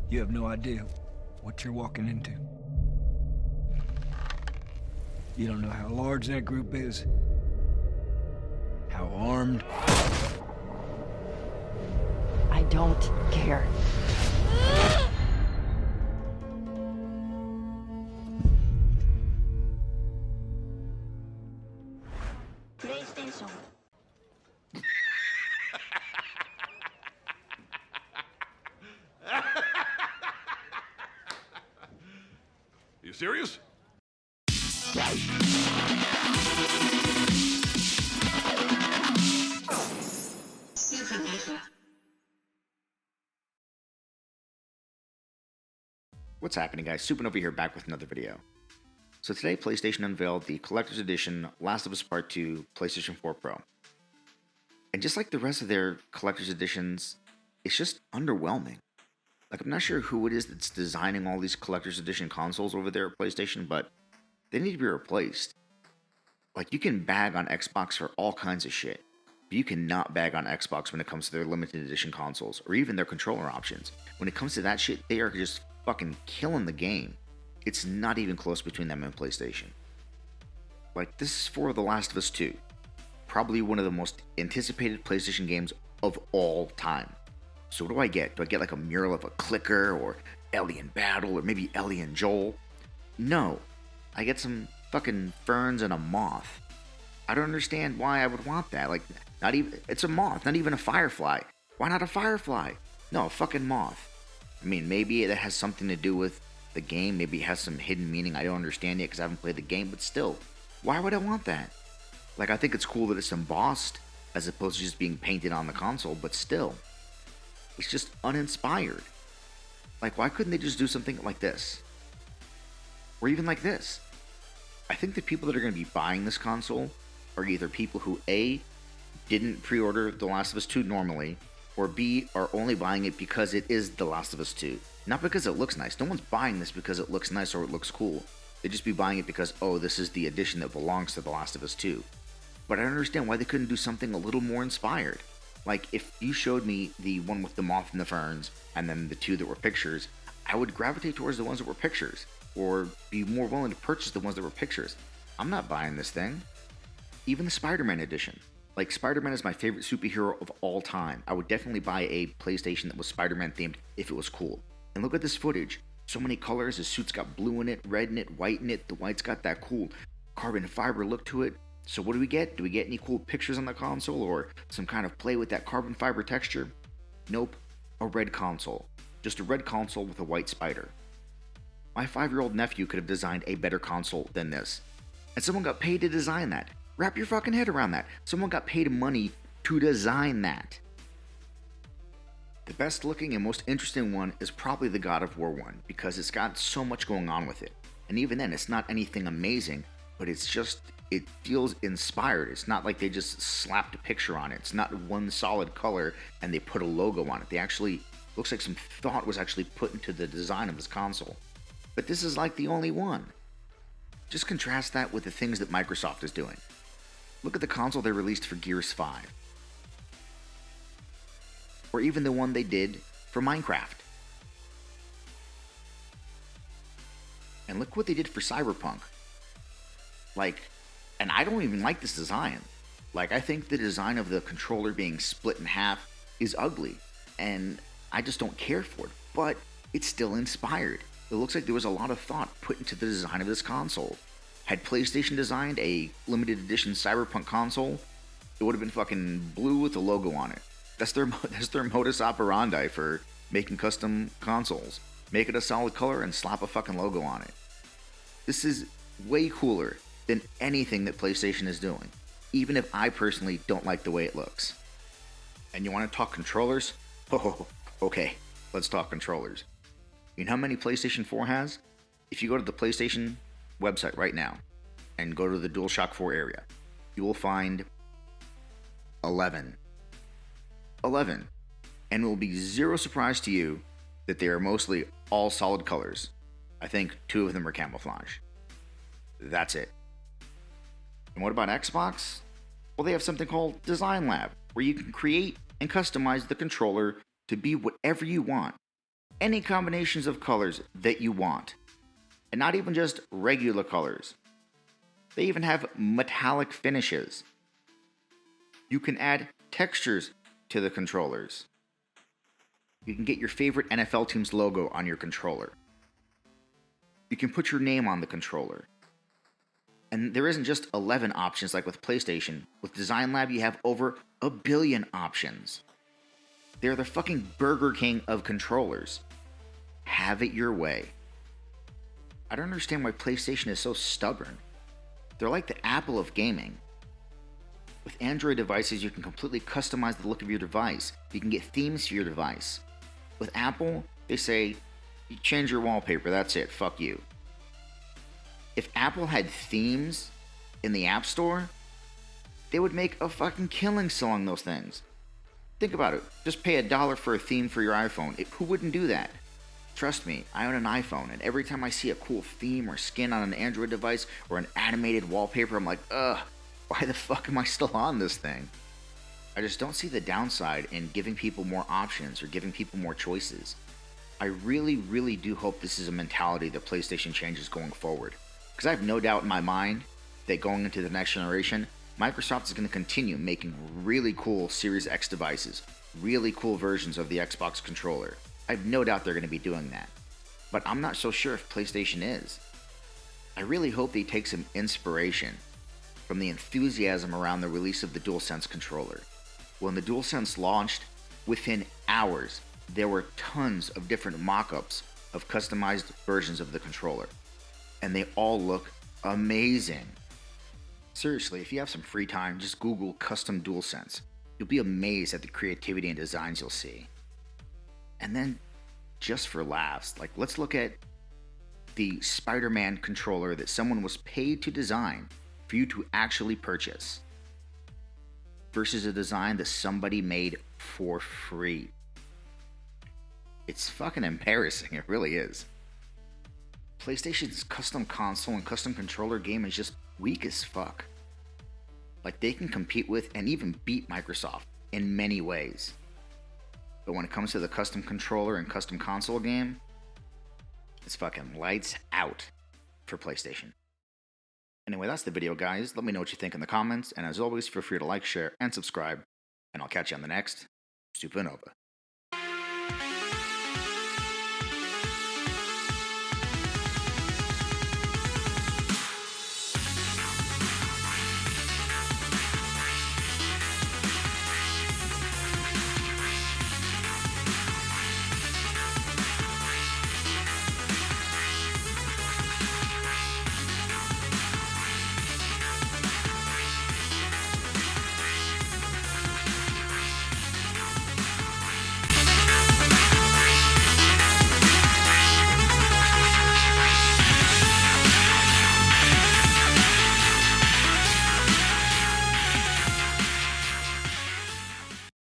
You have no idea what you're walking into. You don't know how large that group is, how armed. I don't care. PlayStation. You serious? What's happening, guys? Supernova here, back with another video. So today, PlayStation unveiled the Collector's Edition Last of Us Part 2 PlayStation 4 Pro. And just like the rest of their Collector's Editions, it's just underwhelming. Like, I'm not sure who it is that's designing all these Collector's Edition consoles over there at PlayStation, but they need to be replaced. Like, you can bag on Xbox for all kinds of shit, but you cannot bag on Xbox when it comes to their limited edition consoles, or even their controller options. When it comes to that shit, they are just fucking killing the game. It's not even close between them and PlayStation. Like, this is for The Last of Us 2. Probably one of the most anticipated PlayStation games of all time. So what do I get? Do I get like a mural of a clicker, or Ellie in battle, or maybe Ellie and Joel? No. I get some fucking ferns and a moth. I don't understand why I would want that. Like, not even, it's a moth, not even a firefly. Why not a firefly? No, a fucking moth. I mean, maybe it has something to do with the game. Maybe it has some hidden meaning. I don't understand it because I haven't played the game, but still, why would I want that? Like, I think it's cool that it's embossed as opposed to just being painted on the console, but still, it's just uninspired. Like, why couldn't they just do something like this? Or even like this? I think the people that are going to be buying this console are either people who A, didn't pre-order The Last of Us 2 normally, or B, are only buying it because it is The Last of Us 2. Not because it looks nice. No one's buying this because it looks nice or it looks cool. They'd just be buying it because, oh, this is the edition that belongs to The Last of Us 2. But I don't understand why they couldn't do something a little more inspired. Like, if you showed me the one with the moth and the ferns, and then the two that were pictures, I would gravitate towards the ones that were pictures, or be more willing to purchase the ones that were pictures. I'm not buying this thing. Even the Spider-Man edition. Like, Spider-Man is my favorite superhero of all time. I would definitely buy a PlayStation that was Spider-Man themed if it was cool. And look at this footage. So many colors. His suit's got blue in it, red in it, white in it. The white's got that cool carbon fiber look to it. So what do we get? Do we get any cool pictures on the console, or some kind of play with that carbon fiber texture? Nope. A red console. Just a red console with a white spider. My 5-year-old nephew could have designed a better console than this. And someone got paid to design that. Wrap your fucking head around that. Someone got paid money to design that. The best looking and most interesting one is probably the God of War one, because it's got so much going on with it. And even then, it's not anything amazing, but it's just, it feels inspired. It's not like they just slapped a picture on it. It's not one solid color and they put a logo on it. They actually, looks like some thought was actually put into the design of this console. But this is like the only one. Just contrast that with the things that Microsoft is doing. Look at the console they released for Gears 5. Or even the one they did for Minecraft. And look what they did for Cyberpunk. Like, and I don't even like this design. Like, I think the design of the controller being split in half is ugly. And I just don't care for it. But it's still inspired. It looks like there was a lot of thought put into the design of this console. Had PlayStation designed a limited edition Cyberpunk console, it would have been fucking blue with a logo on it. That's their modus operandi for making custom consoles. Make it a solid color and slap a fucking logo on it. This is way cooler than anything that PlayStation is doing, even if I personally don't like the way it looks. And you want to talk controllers? Oh, okay, let's talk controllers. You know how many PlayStation 4 has? If you go to the PlayStation website right now and go to the DualShock 4 area, you will find 11. 11. And it will be zero surprise to you that they are mostly all solid colors. I think 2 of them are camouflage. That's it. And what about Xbox? Well, they have something called Design Lab, where you can create and customize the controller to be whatever you want. any combinations of colors that you want. And not even just regular colors. They even have metallic finishes. You can add textures to the controllers. You can get your favorite NFL team's logo on your controller. You can put your name on the controller. And there isn't just 11 options like with PlayStation. With Design Lab, you have over 1 billion options. They're the fucking Burger King of controllers. Have it your way. I don't understand why PlayStation is so stubborn. They're like the Apple of gaming. With Android devices, you can completely customize the look of your device. You can get themes for your device. With Apple, they say, you change your wallpaper, that's it, fuck you. If Apple had themes in the App Store, they would make a fucking killing selling those things. Think about it. Just pay $1 for a theme for your iPhone. Who wouldn't do that? Trust me, I own an iPhone, and every time I see a cool theme or skin on an Android device or an animated wallpaper, I'm like, ugh, why the fuck am I still on this thing? I just don't see the downside in giving people more options or giving people more choices. I really, really do hope this is a mentality that PlayStation changes going forward. Because I have no doubt in my mind that going into the next generation, Microsoft is going to continue making really cool Series X devices, really cool versions of the Xbox controller. I have no doubt they're going to be doing that. But I'm not so sure if PlayStation is. I really hope they take some inspiration from the enthusiasm around the release of the DualSense controller. When the DualSense launched, within hours, there were tons of different mock-ups of customized versions of the controller. And they all look amazing. Seriously, if you have some free time, just Google custom DualSense. You'll be amazed at the creativity and designs you'll see. And then, just for laughs, let's look at the Spider-Man controller that someone was paid to design for you to actually purchase versus a design that somebody made for free. It's fucking embarrassing, it really is. PlayStation's custom console and custom controller game is just weak as fuck. They can compete with and even beat Microsoft in many ways. But when it comes to the custom controller and custom console game, it's fucking lights out for PlayStation. Anyway, that's the video, guys. Let me know what you think in the comments, and as always, feel free to like, share, and subscribe, and I'll catch you on the next Supernova.